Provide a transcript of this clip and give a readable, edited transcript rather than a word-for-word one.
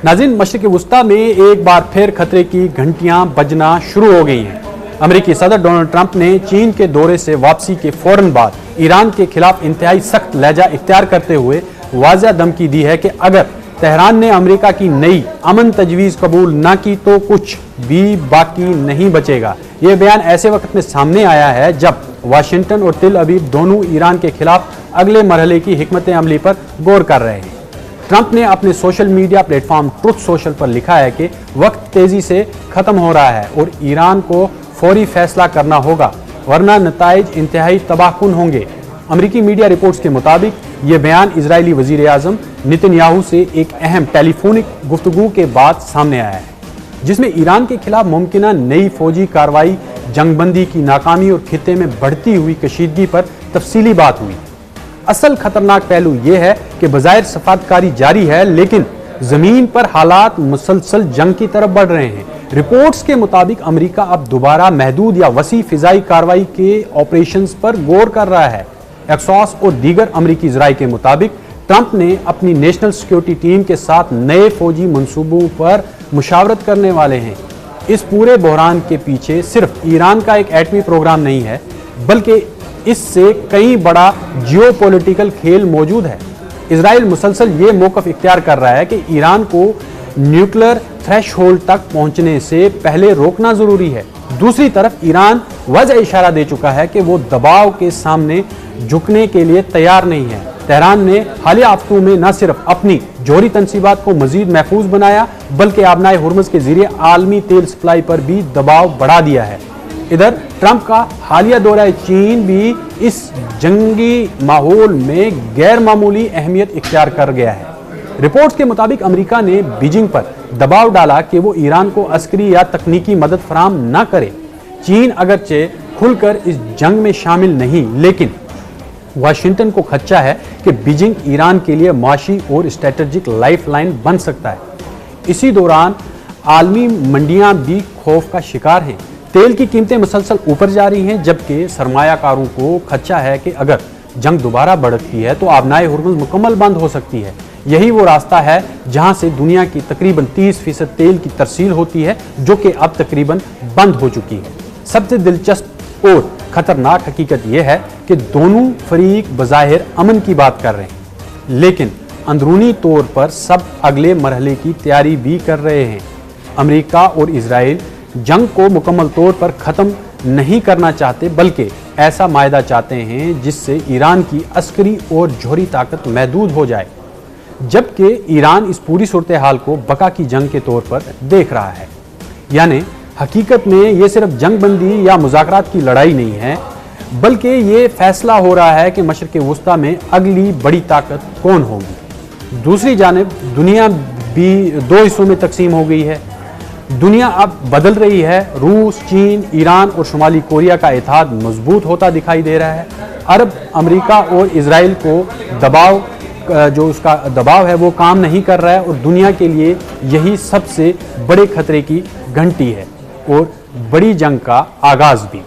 नाज़रीन, मशरिक़ वस्ता में एक बार फिर खतरे की घंटियां बजना शुरू हो गई हैं। अमेरिकी सदर डोनाल्ड ट्रंप ने चीन के दौरे से वापसी के फौरन बाद ईरान के खिलाफ इंतहाई सख्त लहजा इख्तियार करते हुए वाज़ेह धमकी दी है कि अगर तेहरान ने अमेरिका की नई अमन तजवीज़ कबूल न की तो कुछ भी बाकी नहीं बचेगा। ये बयान ऐसे वक्त में सामने आया है जब वाशिंगटन और तेल अवीव दोनों ईरान के खिलाफ अगले मरहले की हिकमत अमली पर गौर कर रहे हैं। ट्रंप ने अपने social media platform truth social पर लिखा है कि वक्त तेजी से खत्म हो रहा है और ईरान को फौरी फैसला करना होगा, वरना नताइज इंतहाई तबाहकुन होंगे। अमेरिकी मीडिया रिपोर्ट्स के मुताबिक ये बयान इजरायली वजीर आज़म नेतन्याहू से एक अहम टेलीफोनिक गुफ्तगू के बाद सामने आया है, जिसमें ईरान के खिलाफ मुमकिना नई फौजी कार्रवाई, जंगबंदी की नाकामी और खित्ते में बढ़ती हुई कशीदगी पर तफसीली बात हुई। असल खतरनाक पहलू यह है कि बज़ाहिर सफारतकारी जारी है, लेकिन जमीन पर हालात मुसलसल जंग की तरफ बढ़ रहे हैं। रिपोर्ट्स के मुताबिक अमेरिका अब दोबारा महदूद या वसी फिजाई कार्रवाई के ऑपरेशंस पर गौर कर रहा है। एक्सॉस और दीगर अमेरिकी ज़राए के मुताबिक ट्रंप ने अपनी नेशनल सिक्योरिटी टीम के साथ नए फौजी मंसूबों पर मुशावरत करने वाले हैं। इस पूरे बहरान के पीछे सिर्फ ईरान का एक एटमी प्रोग्राम नहीं है, बल्कि इससे कई बड़ा जियोपॉलिटिकल खेल मौजूद है। इजराइल मुसलसल ये मौक़िफ़ इख्तियार कर रहा है कि ईरान को न्यूक्लियर थ्रेशहोल्ड तक पहुंचने से पहले रोकना जरूरी है। दूसरी तरफ ईरान वाज़ेह इशारा दे चुका है कि वो दबाव के सामने झुकने के लिए तैयार नहीं है। तेहरान ने हालिया हफ्तों में न सिर्फ अपनी जौहरी तनसीबात को मजीद महफूज बनाया, बल्कि आबनाए हुर्मुज़ के जरिए आलमी तेल सप्लाई पर भी दबाव बढ़ा दिया है। इधर ट्रंप का हालिया दौरा चीन भी इस जंगी माहौल में गैर मामूली अहमियत इख्तियार कर गया है। रिपोर्ट्स के मुताबिक अमेरिका ने बीजिंग पर दबाव डाला कि वो ईरान को अस्करी या तकनीकी मदद फराम न करे। चीन अगरचे खुलकर इस जंग में शामिल नहीं, लेकिन वाशिंगटन को खदशा है कि बीजिंग ईरान के लिए माशी और स्ट्रेटेजिक लाइफलाइन बन सकता है। इसी दौरान आलमी मंडियां भी खौफ का शिकार हैं। तेल की कीमतें मुसलसल ऊपर जा रही हैं, जबकि सरमायाकारों को खदशा है कि अगर जंग दोबारा भड़कती है तो आबनाए हुर्मुज़ मुकम्मल बंद हो सकती है। यही वो रास्ता है जहां से दुनिया की तकरीबन 30% तेल की तरसील होती है, जो कि अब तकरीबन बंद हो चुकी है। सबसे दिलचस्प और खतरनाक हकीकत यह है कि दोनों फरीक बज़ाहिर अमन की बात कर रहे हैं, लेकिन अंदरूनी तौर पर सब अगले मरहले की तैयारी भी कर रहे हैं। अमेरिका और इजराइल जंग को मुकम्मल तौर पर ख़त्म नहीं करना चाहते, बल्कि ऐसा मायदा चाहते हैं जिससे ईरान की अस्करी और जौहरी ताकत महदूद हो जाए, जबकि ईरान इस पूरी सूरत हाल को बका की जंग के तौर पर देख रहा है। यानी हकीकत में ये सिर्फ जंग बंदी या मुज़ाकरात की लड़ाई नहीं है, बल्कि ये फैसला हो रहा है कि मशरिक़ वस्ता में अगली बड़ी ताकत कौन होगी। दूसरी जानिब दुनिया भी दो हिस्सों में तकसीम हो गई है। दुनिया अब बदल रही है। रूस, चीन, ईरान और शुमाली कोरिया का इत्तेहाद मजबूत होता दिखाई दे रहा है। अरब, अमेरिका और इजराइल को दबाव जो उसका दबाव है वो काम नहीं कर रहा है, और दुनिया के लिए यही सबसे बड़े खतरे की घंटी है और बड़ी जंग का आगाज भी।